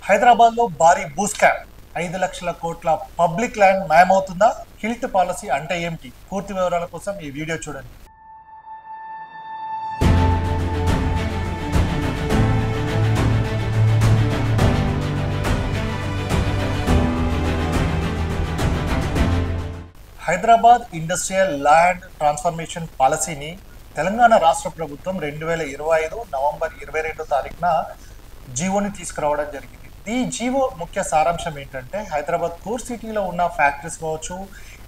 హైదరాబాద్లో భారీ భూ స్కామ్ 5 లక్షల కోట్ల పబ్లిక్ ల్యాండ్ మాయమవుతుందా? హిల్ట్ పాలసీ అంటే ఏమిటి? పూర్తి వివరాల కోసం ఈ వీడియో చూడండి. హైదరాబాద్ ఇండస్ట్రియల్ ల్యాండ్ ట్రాన్స్ఫర్మేషన్ పాలసీని తెలంగాణ రాష్ట్ర ప్రభుత్వం 2025 నవంబర్ 22 తారీఖున జీవోని తీసుకురావడం జరిగింది. ఈ జీవో ముఖ్య సారాంశం ఏంటంటే హైదరాబాద్ కోర్ సిటీలో ఉన్న ఫ్యాక్టరీస్ కావచ్చు,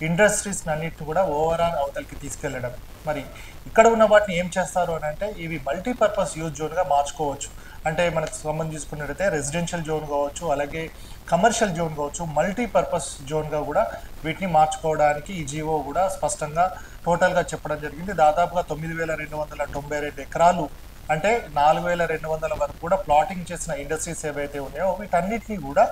ఇండస్ట్రీస్ అన్నిటిని కూడా ఓవరాల్ అవతలకి తీసుకెళ్లడం. మరి ఇక్కడ ఉన్న వాటిని ఏం చేస్తారు అని అంటే ఇవి మల్టీపర్పస్ యూజ్ జోన్గా మార్చుకోవచ్చు. అంటే మనకు సంబంధించి చూసుకున్నట్టయితే రెసిడెన్షియల్ జోన్ కావచ్చు, అలాగే కమర్షియల్ జోన్ కావచ్చు, మల్టీపర్పస్ జోన్గా కూడా వీటిని మార్చుకోవడానికి ఈ జీవో కూడా స్పష్టంగా టోటల్గా చెప్పడం జరిగింది. దాదాపుగా 9,292 ఎకరాలు అంటే 4,200 వరకు కూడా ప్లాటింగ్ చేసిన ఇండస్ట్రీస్ ఏవైతే ఉన్నాయో వీటన్నిటిని కూడా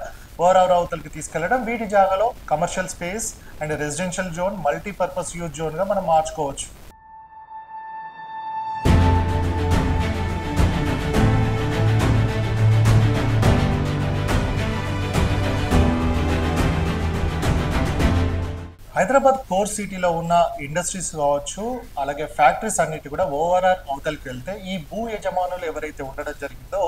ఓవరాల్ అవతలకి తీసుకెళ్లడం. వీటి జాగాలో commercial space and residential zone, multipurpose use జోన్గా మనం మార్చుకోవచ్చు. హైదరాబాద్ కోర్ సిటీలో ఉన్న ఇండస్ట్రీస్ కావచ్చు, అలాగే ఫ్యాక్టరీస్ అన్నిటి కూడా ఓవరాల్ అవతలకి వెళ్తే ఈ భూ యజమానులు ఎవరైతే ఉండడం జరిగిందో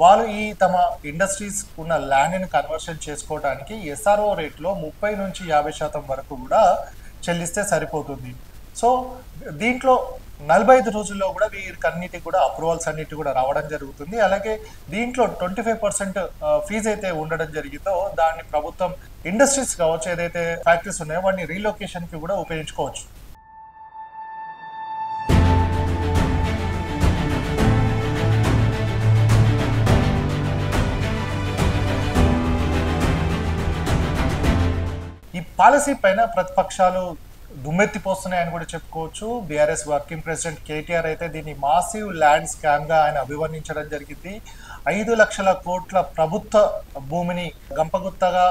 వాళ్ళు ఈ తమ ఇండస్ట్రీస్ ఉన్న ల్యాండ్ని కన్వర్షన్ చేసుకోవడానికి ఎస్ఆర్ఓ రేట్లో 30 నుంచి 50% వరకు కూడా చెల్లిస్తే సరిపోతుంది. సో దీంట్లో 45 రోజుల్లో కూడా వీరికన్నిటికి కూడా అప్రూవల్స్ అన్నిటి కూడా రావడం జరుగుతుంది. అలాగే దీంట్లో 25% ఫీజు అయితే ఉండడం జరిగిందో దాన్ని ప్రభుత్వం ఇండస్ట్రీస్ కావచ్చు, ఏదైతే ఫ్యాక్టరీస్ ఉన్నాయో వాటిని రీలొకేషన్కి కూడా ఉపయోగించుకోవచ్చు. ఈ పాలసీ పైన ప్రతిపక్షాలు దుమ్మెత్తిపోస్తున్నాయని కూడా చెప్పుకోవచ్చు. బీఆర్ఎస్ వర్కింగ్ ప్రెసిడెంట్ కేటీఆర్ అయితే దీన్ని మాసివ్ ల్యాండ్ స్కామ్గా ఆయన అభివర్ణించడం జరిగింది. 5 లక్షల కోట్ల ప్రభుత్వ భూమిని గంపగుత్తగా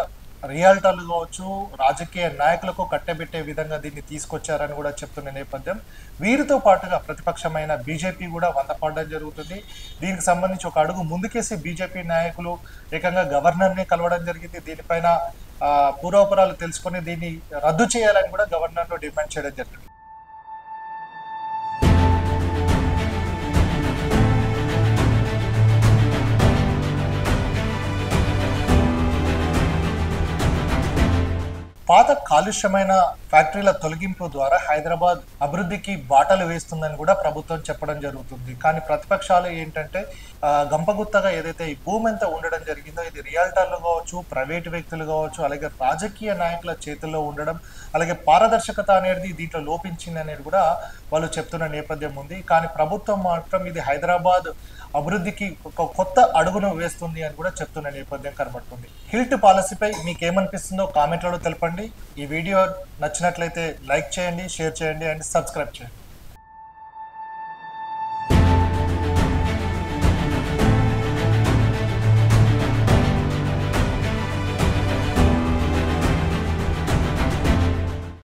రియల్టర్లు కావచ్చు, రాజకీయ నాయకులకు కట్టబెట్టే విధంగా దీన్ని తీసుకొచ్చారని కూడా చెప్తున్న నేపథ్యం. వీరితో పాటుగా ప్రతిపక్షమైన బీజేపీ కూడా వంతపడడం జరుగుతుంది. దీనికి సంబంధించి ఒక అడుగు ముందుకేసి బీజేపీ నాయకులు ఏకంగా గవర్నర్ని కలవడం జరిగింది. దీనిపైన పూర్వపరాలు తెలుసుకొని దీన్ని రద్దు చేయాలని కూడా గవర్నర్ను డిమాండ్ చేయడం జరిగింది. పాత కాలుష్యమైన ఫ్యాక్టరీల తొలగింపు ద్వారా హైదరాబాద్ అభివృద్ధికి బాటలు వేస్తుందని కూడా ప్రభుత్వం చెప్పడం జరుగుతుంది. కానీ ప్రతిపక్షాలు ఏంటంటే గంపగుత్తగా ఏదైతే ఈ భూమి అంతా ఉండడం జరిగిందో ఇది రియల్టర్లు కావచ్చు, ప్రైవేటు వ్యక్తులు కావచ్చు, అలాగే రాజకీయ నాయకుల చేతుల్లో ఉండడం, అలాగే పారదర్శకత అనేది దీంట్లో లోపించింది అనేది కూడా వాళ్ళు చెప్తున్న నేపథ్యం ఉంది. కానీ ప్రభుత్వం మాత్రం ఇది హైదరాబాద్ అభివృద్ధికి ఒక కొత్త అడుగును వేస్తుంది అని కూడా చెప్తున్న నేపథ్యం కనబడుతుంది. హిల్ట్ పాలసీపై మీకు ఏమనిపిస్తుందో కామెంట్లలో తెలపండి. ఈ వీడియో నచ్చినట్లయితే లైక్ చేయండి, షేర్ చేయండి అండ్ సబ్స్క్రైబ్ చేయండి.